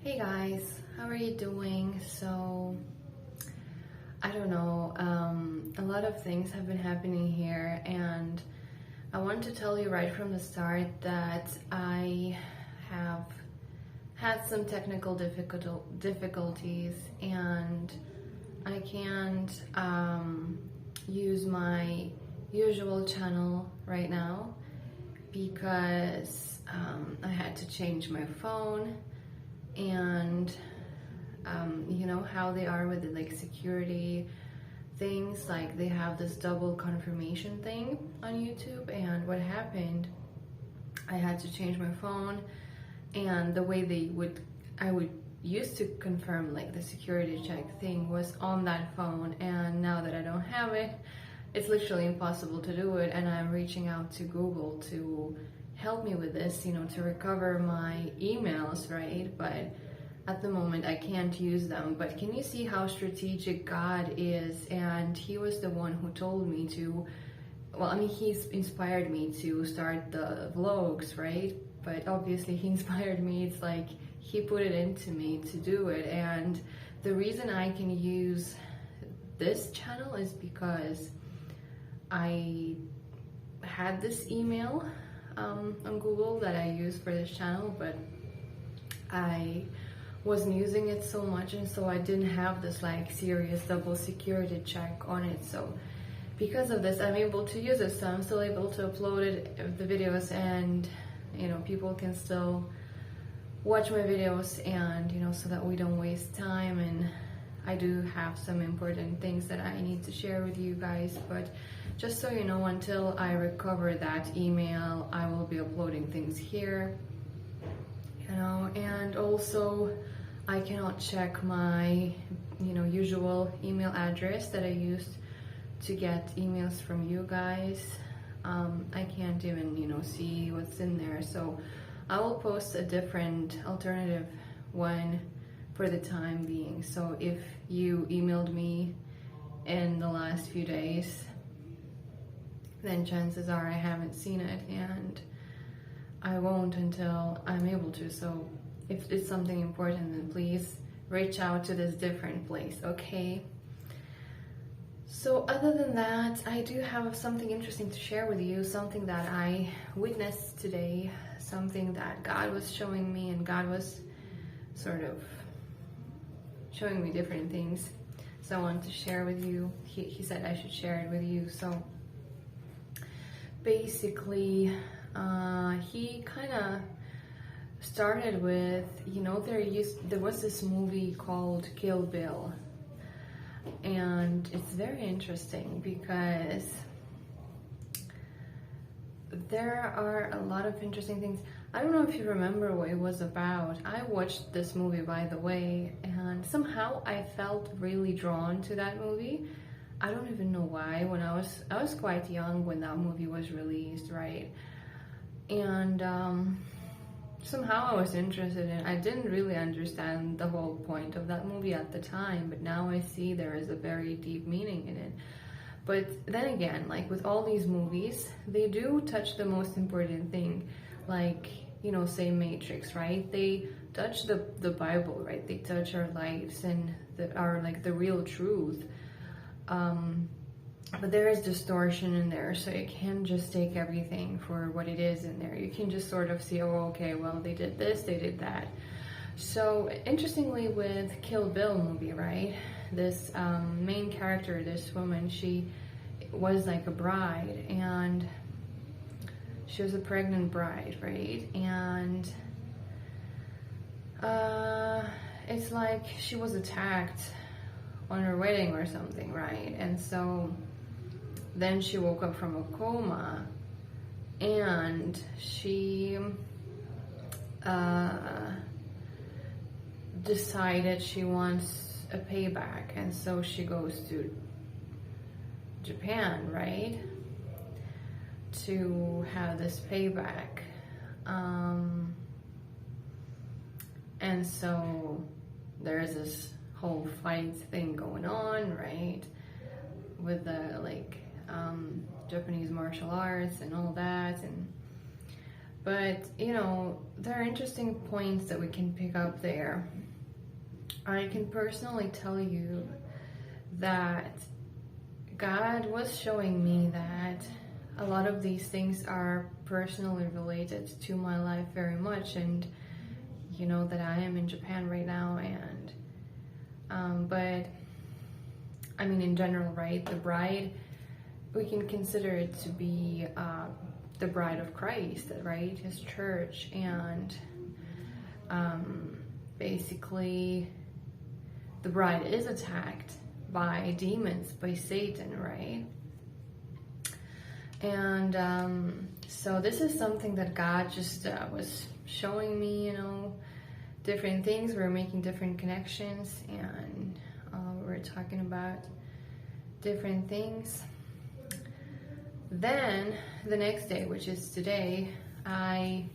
Hey guys, how are you doing? So, I don't know, a lot of things have been happening here, and I want to tell you right from the start that I have had some technical difficulties, and I can't use my usual channel right now because I had to change my phone. And you know how they are with the like security things, like they have this double confirmation thing on YouTube. And what happened, I had to change my phone, and the way I would used to confirm like the security check thing was on that phone, and now that I don't have it, it's literally impossible to do it. And I'm reaching out to Google to help me with this, you know, to recover my emails, right? But at the moment I can't use them. But can you see how strategic God is? And he was the one who told me to, well, I mean, he's inspired me to start the vlogs, right? But obviously he inspired me, it's like he put it into me to do it. And the reason I can use this channel is because I had this email on Google that I use for this channel, but I wasn't using it so much, and so I didn't have this like serious double security check on it. So because of this, I'm able to use it, so I'm still able to upload it, the videos, and you know, people can still watch my videos, and you know, so that we don't waste time. And I do have some important things that I need to share with you guys, but just so you know, until I recover that email, I will be uploading things here, you know. And also I cannot check my, you know, usual email address that I used to get emails from you guys. I can't even, you know, see what's in there, so I will post a different alternative one for the time being. So if you emailed me in the last few days, then chances are I haven't seen it, and I won't until I'm able to. So if it's something important, then please reach out to this different place, okay? So other than that, I do have something interesting to share with you, something that I witnessed today, something that God was showing me, and God was sort of showing me different things. So I wanted to share with you. He said I should share it with you. So basically, he kind of started with, you know, there was this movie called Kill Bill, and it's very interesting because there are a lot of interesting things. I don't know if you remember what it was about. I watched this movie, by the way, and somehow I felt really drawn to that movie. I don't even know why. When I was quite young when that movie was released, right? And somehow I was interested in it. I didn't really understand the whole point of that movie at the time, but now I see there is a very deep meaning in it. But then again, like with all these movies, they do touch the most important thing, like, you know, say Matrix, right? They touch the Bible, right? They touch our lives and our like the real truth. But there is distortion in there, so you can't just take everything for what it is in there. You can just sort of see, oh, okay, well, they did this, they did that. So interestingly, with Kill Bill movie, right, this main character, this woman, she was like a bride, and she was a pregnant bride, right? And it's like she was attacked on her wedding or something, right? And so then she woke up from a coma, and she decided she wants a payback, and so she goes to Japan, right, to have this payback. And so there's this whole fight thing going on, right, with the like Japanese martial arts and all that. And But, you know, there are interesting points that we can pick up there. I can personally tell you that God was showing me that a lot of these things are personally related to my life very much, and you know that I am in Japan right now, and but I mean in general, right, the bride, we can consider it to be the bride of Christ, right, his church, and basically the bride is attacked by demons, by Satan, right? And so this is something that God just was showing me, you know, different things. We're making different connections, and we're talking about different things. Then the next day, which is today, I,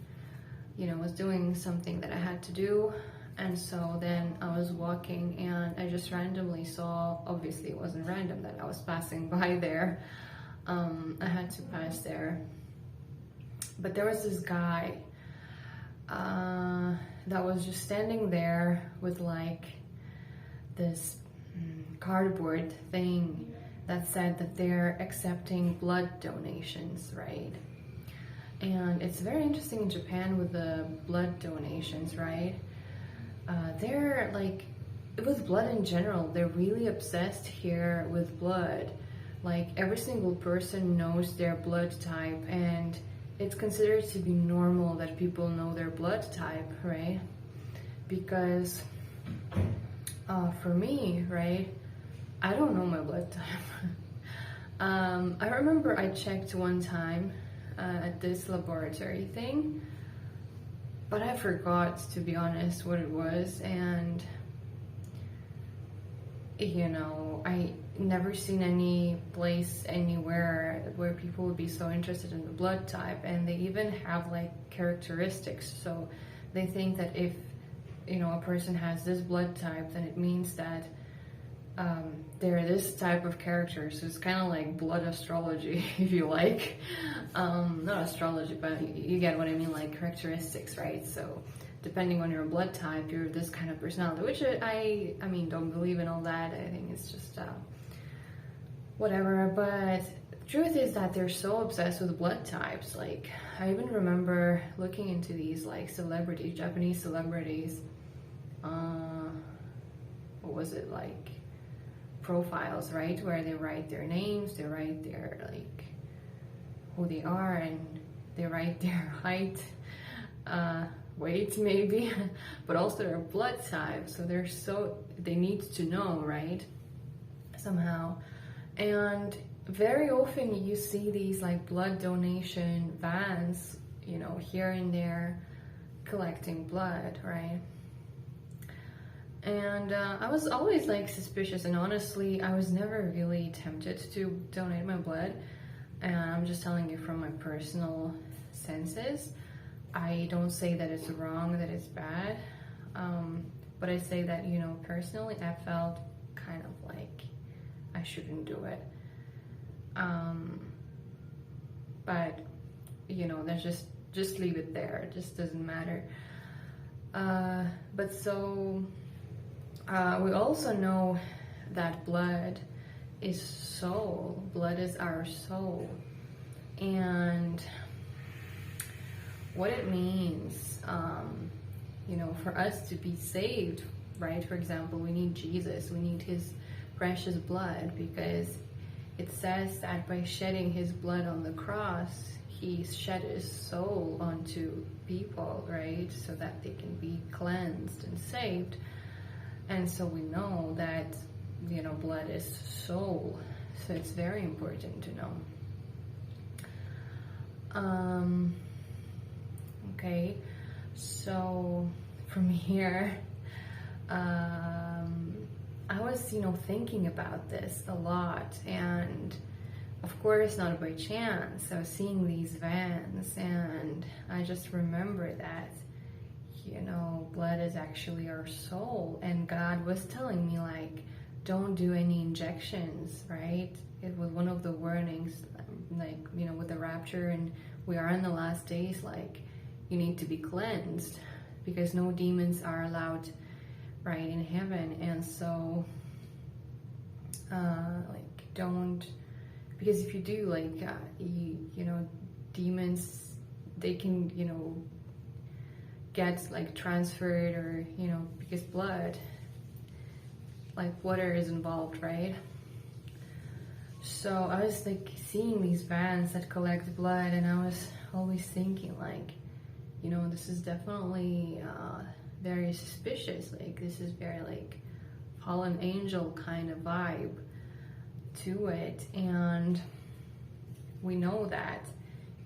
you know, was doing something that I had to do. And so then I was walking and I just randomly saw, obviously it wasn't random that I was passing by there. I had to pass there. But there was this guy that was just standing there with like this cardboard thing that said that they're accepting blood donations, right? And it's very interesting in Japan with the blood donations, right? They're like, with blood in general, they're really obsessed here with blood. Like every single person knows their blood type, and it's considered to be normal that people know their blood type, right? Because for me, right, I don't know my blood type. I remember I checked one time at this laboratory thing, but I forgot, to be honest, what it was, and you know, I never seen any place anywhere where people would be so interested in the blood type, and they even have like characteristics. So they think that if, you know, a person has this blood type, then it means that they're this type of character. So it's kind of like blood astrology, if you like. Not astrology, but you get what I mean, like characteristics, right? So depending on your blood type, you're this kind of personality, which I mean, don't believe in all that. I think it's just whatever. But the truth is that they're so obsessed with blood types. Like, I even remember looking into these like celebrities, Japanese celebrities, what was it, like profiles, right, where they write their names, they write their like who they are, and they write their height, weight maybe, but also their blood type. So they need to know, right, somehow. And very often you see these like blood donation vans, you know, here and there collecting blood, right? And I was always like suspicious, and honestly I was never really tempted to donate my blood, and I'm just telling you from my personal senses. I don't say that it's wrong, that it's bad, but I say that, you know, personally I felt kind of like I shouldn't do it, but you know, there's just leave it there, it just doesn't matter. But so we also know that blood is soul. Blood is our soul. And what it means, you know, for us to be saved, right? For example, we need Jesus. We need his precious blood, because it says that by shedding his blood on the cross, he shed his soul onto people, right? So that they can be cleansed and saved. And so we know that, you know, blood is soul. So it's very important to know. Okay, so from here, I was, you know, thinking about this a lot, and of course not by chance. I was seeing these vans, and I just remember that, you know, blood is actually our soul, and God was telling me, like, don't do any injections, right? It was one of the warnings, like, you know, with the rapture, and we are in the last days, like, you need to be cleansed, because no demons are allowed, right, in heaven. And so like, don't, because if you do, like, you know, demons, they can, you know, get like transferred, or, you know, because blood, like water is involved, right? So I was like seeing these vans that collect blood, and I was always thinking, like, you know, this is definitely very suspicious. Like, this is very like fallen angel kind of vibe to it. And we know that,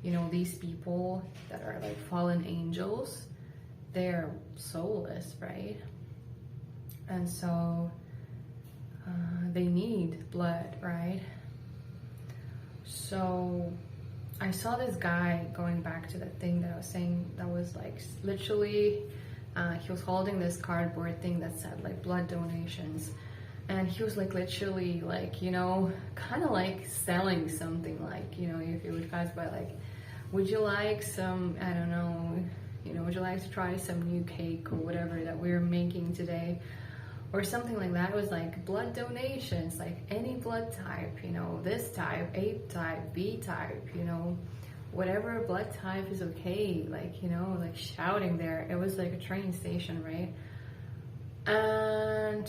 you know, these people that are like fallen angels, they're soulless, right? And so they need blood, right? So I saw this guy, going back to that thing that I was saying, that was like literally, he was holding this cardboard thing that said like blood donations. And he was like literally like, you know, kind of like selling something, like, you know, if you would pass by, like, would you like some, I don't know, you know, would you like to try some new cake or whatever that we're making today? Or something like that. It was like blood donations, like any blood type, you know, this type, A type, B type, you know, whatever blood type is okay, like, you know, like shouting there. It was like a train station, right? And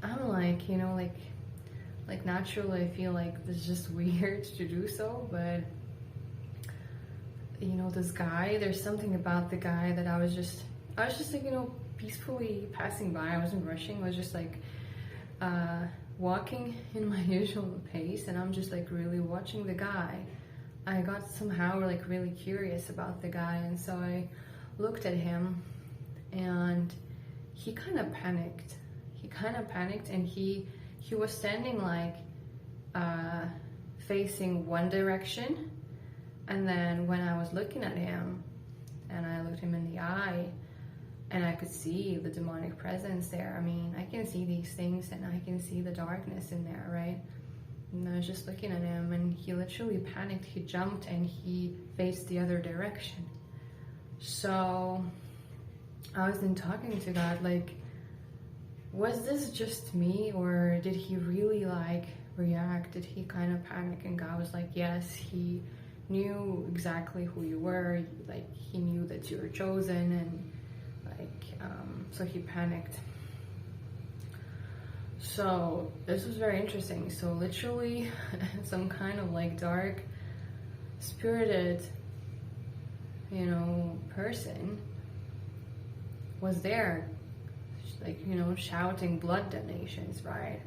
I'm like, you know, like naturally I feel like it's just weird to do so, but you know, this guy, there's something about the guy that I was just like, you know, peacefully passing by. I wasn't rushing. I was just like walking in my usual pace, and I'm just like really watching the guy. I got somehow like really curious about the guy, and so I looked at him, and he kind of panicked. And he was standing like facing one direction, and then when I was looking at him and I looked him in the eye, and I could see the demonic presence there. I mean, I can see these things, and I can see the darkness in there, right? And I was just looking at him, and he literally panicked. He jumped and he faced the other direction. So I was then talking to God, like, was this just me, or did he really like react? Did he kind of panic? And God was like, yes, he knew exactly who you were. Like, he knew that you were chosen, and so he panicked. So this was very interesting. So literally some kind of like dark spirited, you know, person was there, like, you know, shouting blood donations, right?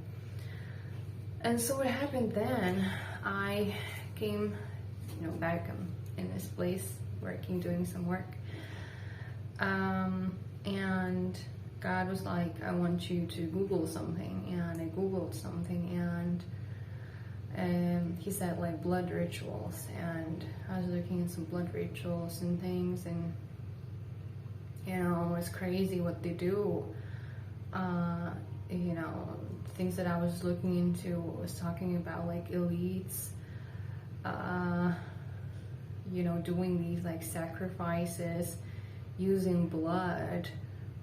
And so what happened then, I came, you know, back in this place working, doing some work. And God was like, I want you to Google something. And I Googled something, and he said like blood rituals. And I was looking at some blood rituals and things, and you know, it's crazy what they do. You know, things that I was looking into was talking about like elites, you know, doing these like sacrifices, using blood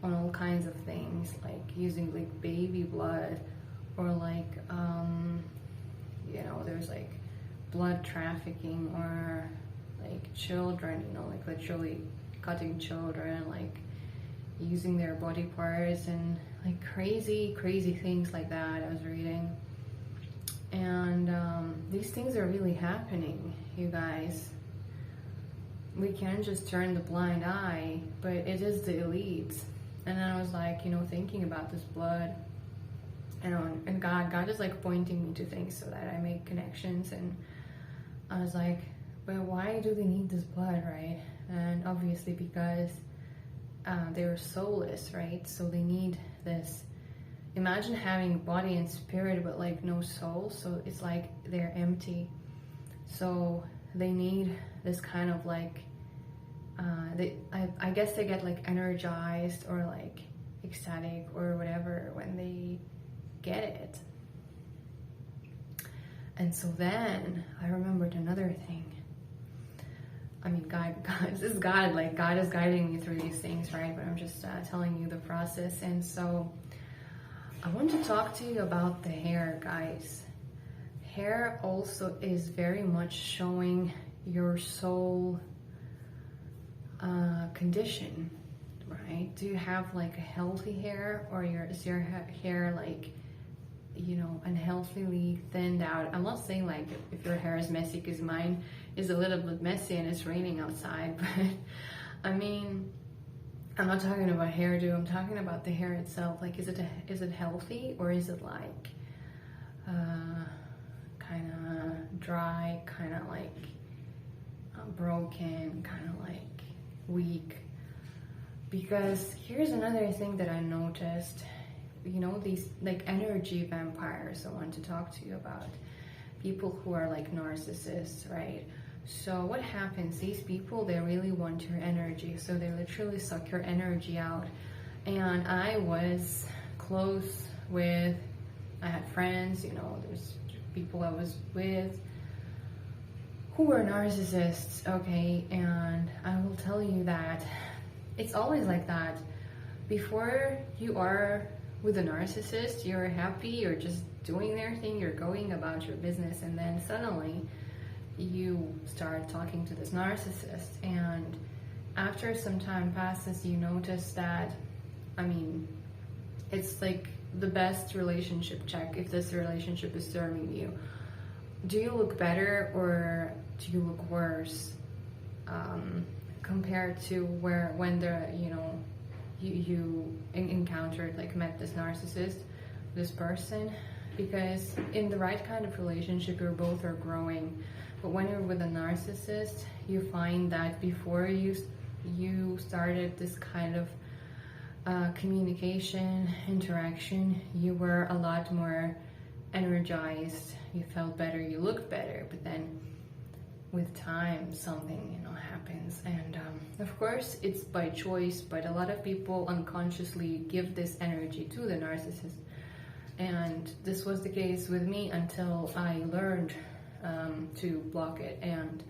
on all kinds of things, like using like baby blood, or like you know, there's like blood trafficking, or like children, you know, like literally cutting children, like using their body parts, and like crazy things like that I was reading. And these things are really happening, you guys. We can't just turn the blind eye, but it is the elites. And then I was like, you know, thinking about this blood, and God is like pointing me to things so that I make connections. And I was like, but why do they need this blood, right? And obviously because they're soulless, right? So they need this. Imagine having body and spirit but like no soul, so it's like they're empty. So they need this kind of like I guess they get like energized or like ecstatic or whatever when they get it. And so then I remembered another thing. I mean, God, this is God, like God is guiding me through these things, right? But I'm just telling you the process. And so I want to talk to you about the hair, guys. Hair also is very much showing your soul condition, right? Do you have like a healthy hair, or is your hair like, you know, unhealthily thinned out? I'm not saying like if your hair is messy, because mine is a little bit messy and it's raining outside, but I mean, I'm not talking about hairdo, I'm talking about the hair itself. Like, is it healthy, or is it like kind of dry, kind of like broken, kind of like weak? Because here's another thing that I noticed, you know, these like energy vampires I want to talk to you about. People who are like narcissists, right? So what happens, these people, they really want your energy, so they literally suck your energy out. And I was close with, I had friends, you know, there's people I was with who were narcissists, okay? And I will tell you that it's always like that. Before you are with a narcissist, you're happy, you're just doing their thing, you're going about your business, and then suddenly you start talking to this narcissist, and after some time passes, you notice that, I mean, it's like the best relationship check if this relationship is serving you. Do you look better, or do you look worse compared to when the, you know, you encountered, like met this narcissist, this person? Because in the right kind of relationship, you both are growing. But when you're with a narcissist, you find that before you started this kind of communication, interaction, you were a lot more energized, you felt better, you looked better. But then with time, something, you know, happens. And of course, it's by choice, but a lot of people unconsciously give this energy to the narcissist. And this was the case with me until I learned to block it and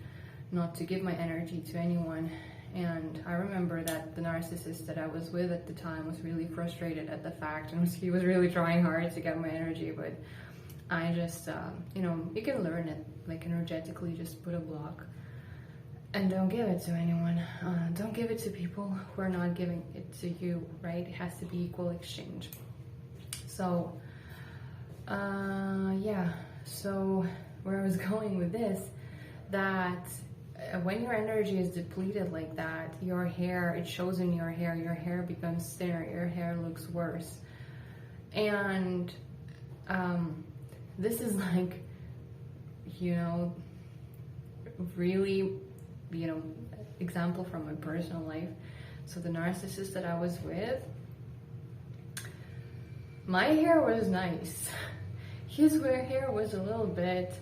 not to give my energy to anyone. And I remember that the narcissist that I was with at the time was really frustrated at the fact, and he was really trying hard to get my energy, but I just, you know, you can learn it, like energetically, just put a block and don't give it to anyone. Don't give it to people who are not giving it to you, right? It has to be equal exchange. So, yeah, so where I was going with this, that when your energy is depleted like that, your hair, it shows in your hair becomes thinner, your hair looks worse. And this is like, you know, really, you know, example from my personal life. So the narcissist that I was with, my hair was nice. His hair was a little bit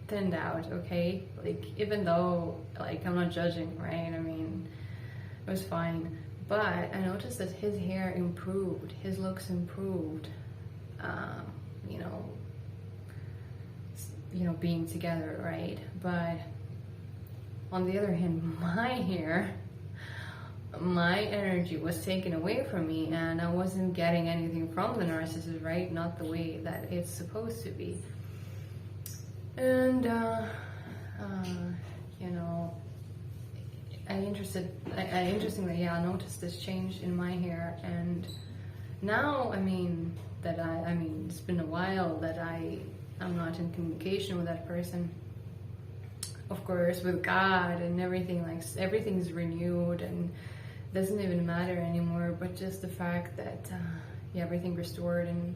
thinned out, okay? Like, even though, like, I'm not judging, right? I mean, it was fine. But I noticed that his hair improved, his looks improved, you know, being together, right? But on the other hand, my hair, my energy was taken away from me, and I wasn't getting anything from the narcissist, right? Not the way that it's supposed to be. And you know, interestingly, yeah, I noticed this change in my hair. And now, I mean, it's been a while that I'm not in communication with that person, of course, with God and everything, like everything's renewed and doesn't even matter anymore, but just the fact that everything restored and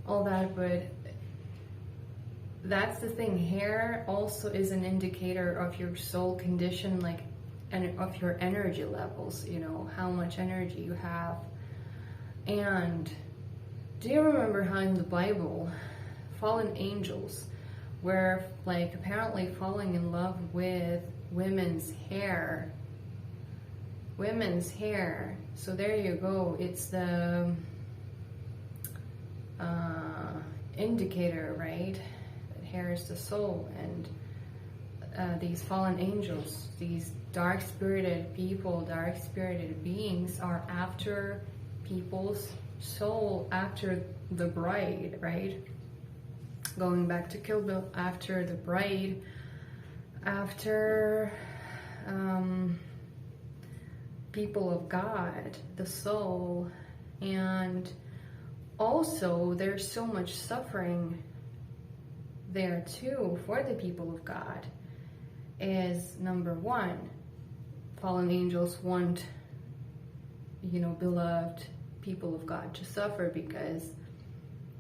all that. But that's the thing, hair also is an indicator of your soul condition, like, and of your energy levels, you know, how much energy you have. And do you remember how in the Bible, fallen angels were, like, apparently falling in love with women's hair? Women's hair. So there you go. It's the indicator, right? That hair is the soul. And these fallen angels, these dark-spirited people, dark-spirited beings are after people's soul, after the bride, right? Going back to Kill Bill, after the bride, after people of God, the soul. And also there's so much suffering there too for the people of God. Is number one, fallen angels want, beloved people of God to suffer because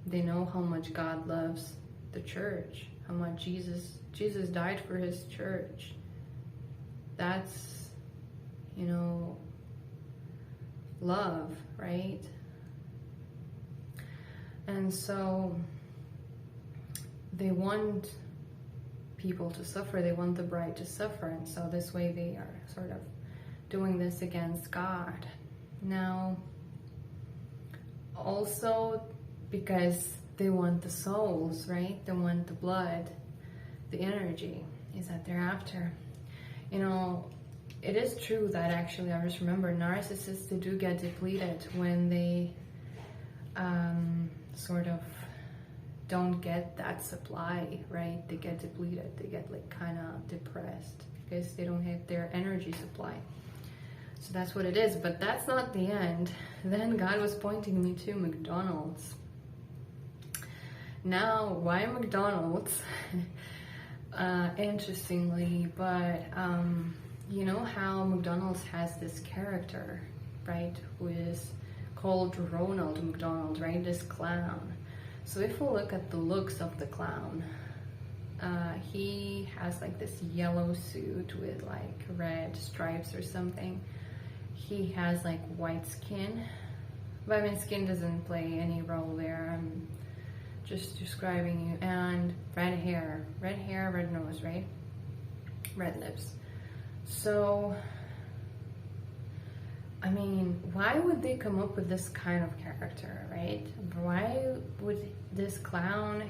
they know how much God loves the church, how much Jesus died for his church. That's, love, right? And so they want people to suffer, they want the bride to suffer, and so this way they are sort of doing this against God. Now, also because they want the souls, right? They want the blood, the energy is that they're after. It is true that actually, I just remember, narcissists, they do get depleted when they sort of don't get that supply, right? They get depleted, they get like kind of depressed because they don't have their energy supply. So that's what it is, but that's not the end. Then God was pointing me to McDonald's. Now, why McDonald's? Interestingly, but you know how McDonald's has this character, right, who is called Ronald McDonald, right, this clown. So if we look at the looks of the clown, he has like this yellow suit with like red stripes or something. He has like white skin, but I mean skin doesn't play any role there. I'm just describing you. And red hair, red nose, right? Red lips. So, I mean, why would they come up with this kind of character, right? Why would this clown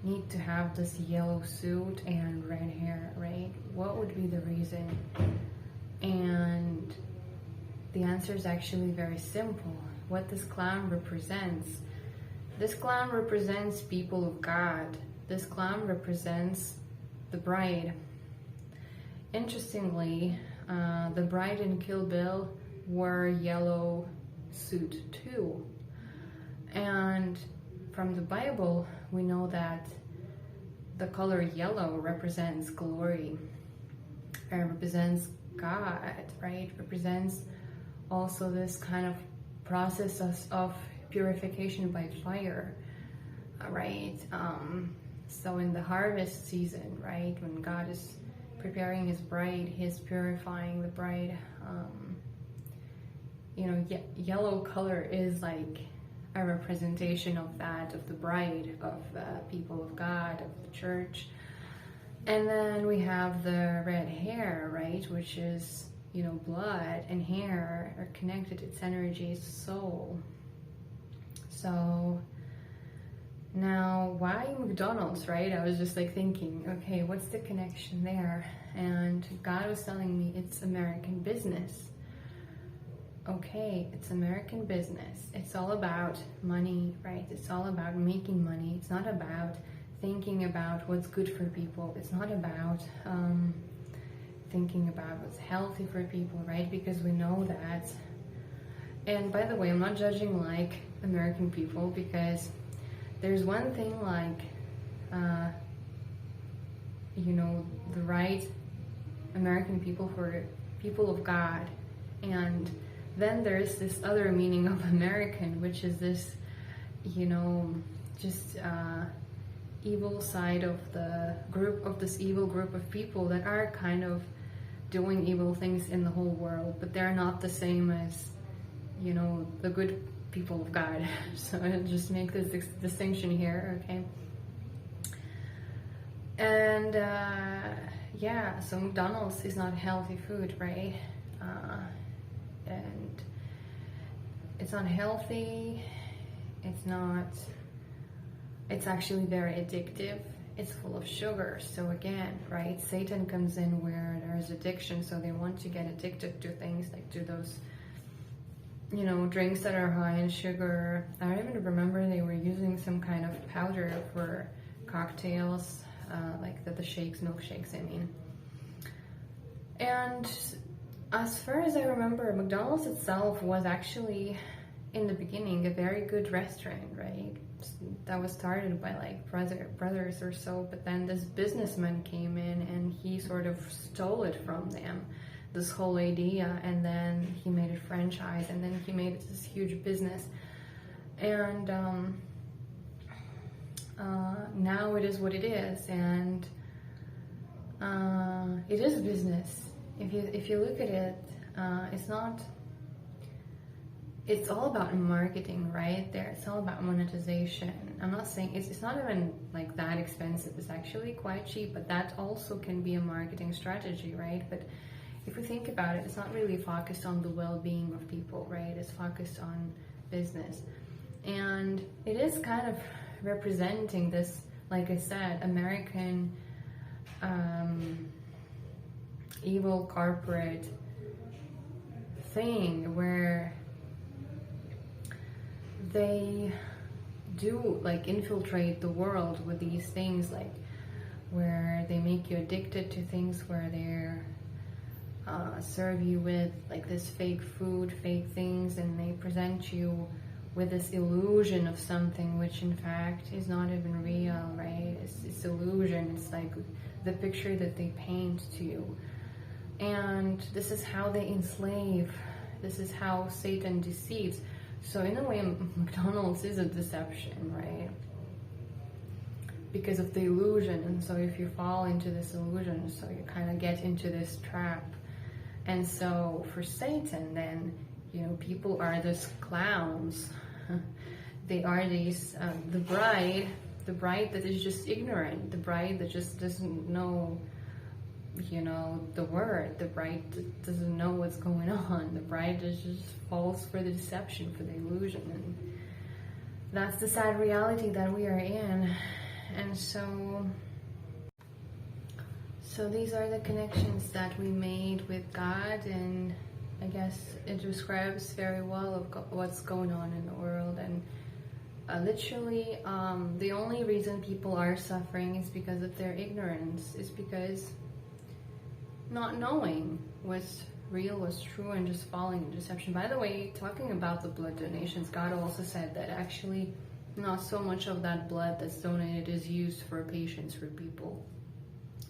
need to have this yellow suit and red hair, right? What would be the reason? And the answer is actually very simple. What this clown represents. This clown represents people of God. This clown represents the bride. Interestingly, the bride in Kill Bill wore yellow suit too. And from the Bible, we know that the color yellow represents glory. It represents God, right? It represents also this kind of process of purification by fire, right? So in the harvest season, right, when God is preparing his bride, he's purifying the bride. Yellow color is like a representation of that, of the bride, of the people of God, of the church. And then we have the red hair, right, which is, blood and hair are connected, its energy, its soul. So now, why McDonald's, right? I was just like thinking, okay, what's the connection there? And God was telling me it's American business. Okay, it's American business. It's all about money, right? It's all about making money. It's not about thinking about what's good for people. It's not about thinking about what's healthy for people, right? Because we know that. And by the way, I'm not judging like American people, because there's one thing like, the right American people for people of God. And then there's this other meaning of American, which is this, just evil side of the group, of this evil group of people that are kind of doing evil things in the whole world, but they're not the same as, the good people of God. So I'll just make this distinction here, okay? And so McDonald's is not healthy food, right? And it's not healthy. It's actually very addictive. it's full of sugar. So again, right, Satan comes in where there's addiction, so they want to get addicted to things, like to those, you know, drinks that are high in sugar. I even remember they were using some kind of powder for cocktails, like the shakes, milkshakes, I mean. And as far as I remember, McDonald's itself was actually, in the beginning, a very good restaurant, right? That was started by like brothers or so, but then this businessman came in and he sort of stole it from them, this whole idea, and then he made it franchise, and then he made it this huge business. And now it is what it is, and it is business. If you look at it, it's all about marketing, right? It's all about monetization. I'm not saying it's not even like that expensive. It's actually quite cheap, but that also can be a marketing strategy, right? But if we think about it, it's not really focused on the well-being of people, right? It's focused on business. And it is kind of representing this, like I said, American evil corporate thing where they do like infiltrate the world with these things, like where they make you addicted to things, where they're serve you with like this fake food, fake things, and they present you with this illusion of something which in fact is not even real, right? It's illusion. It's like the picture that they paint to you. And this is how they enslave. This is how Satan deceives. So in a way, McDonald's is a deception, right? Because of the illusion. And so if you fall into this illusion, so you kind of get into this trap. And so for Satan, then, you know, people are these clowns. They are these, the bride that is just ignorant, the bride that just doesn't know, you know, the word, the bride that doesn't know what's going on, the bride that just falls for the deception, for the illusion. And that's the sad reality that we are in. And so these are the connections that we made with God, and I guess it describes very well of what's going on in the world. And literally, the only reason people are suffering is because of their ignorance, is because not knowing what's real, what's true, and just falling in deception. By the way, talking about the blood donations, God also said that actually not so much of that blood that's donated is used for patients, for people.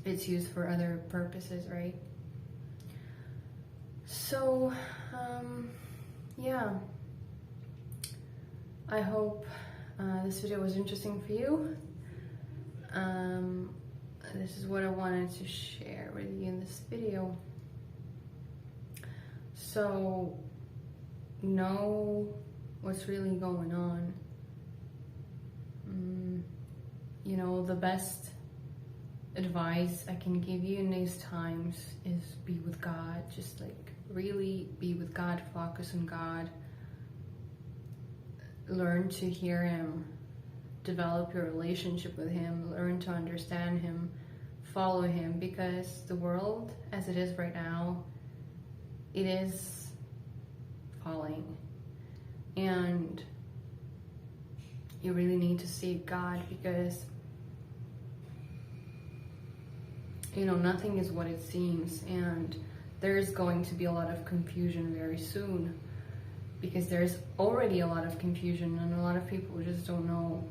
It's used for other purposes, right? So, yeah. I hope this video was interesting for you. This is what I wanted to share with you in this video. So, know what's really going on. You know, the best advice I can give you in these times is be with God. Just like really be with God, focus on God, learn to hear Him, develop your relationship with Him, learn to understand Him, follow Him, because the world as it is right now, it is falling, and you really need to seek God, because you know, nothing is what it seems, and there's going to be a lot of confusion very soon, because there's already a lot of confusion, and a lot of people just don't know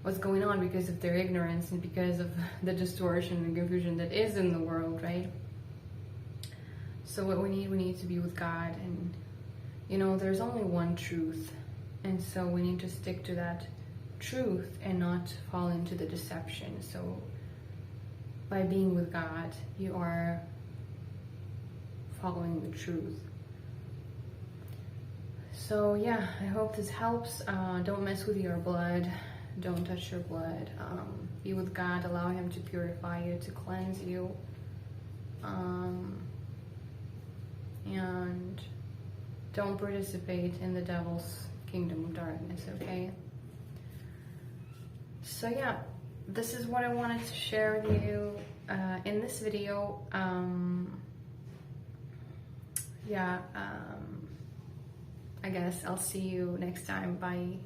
what's going on because of their ignorance and because of the distortion and confusion that is in the world, right? So what we need to be with God, and you know, there's only one truth, and so we need to stick to that truth and not fall into the deception. So by being with God, you are following the truth. So yeah, I hope this helps. Don't mess with your blood. Don't touch your blood. Be with God. Allow Him to purify you, to cleanse you. And don't participate in the devil's kingdom of darkness, okay? So yeah, this is what I wanted to share with you in this video. Yeah, I guess I'll see you next time. Bye.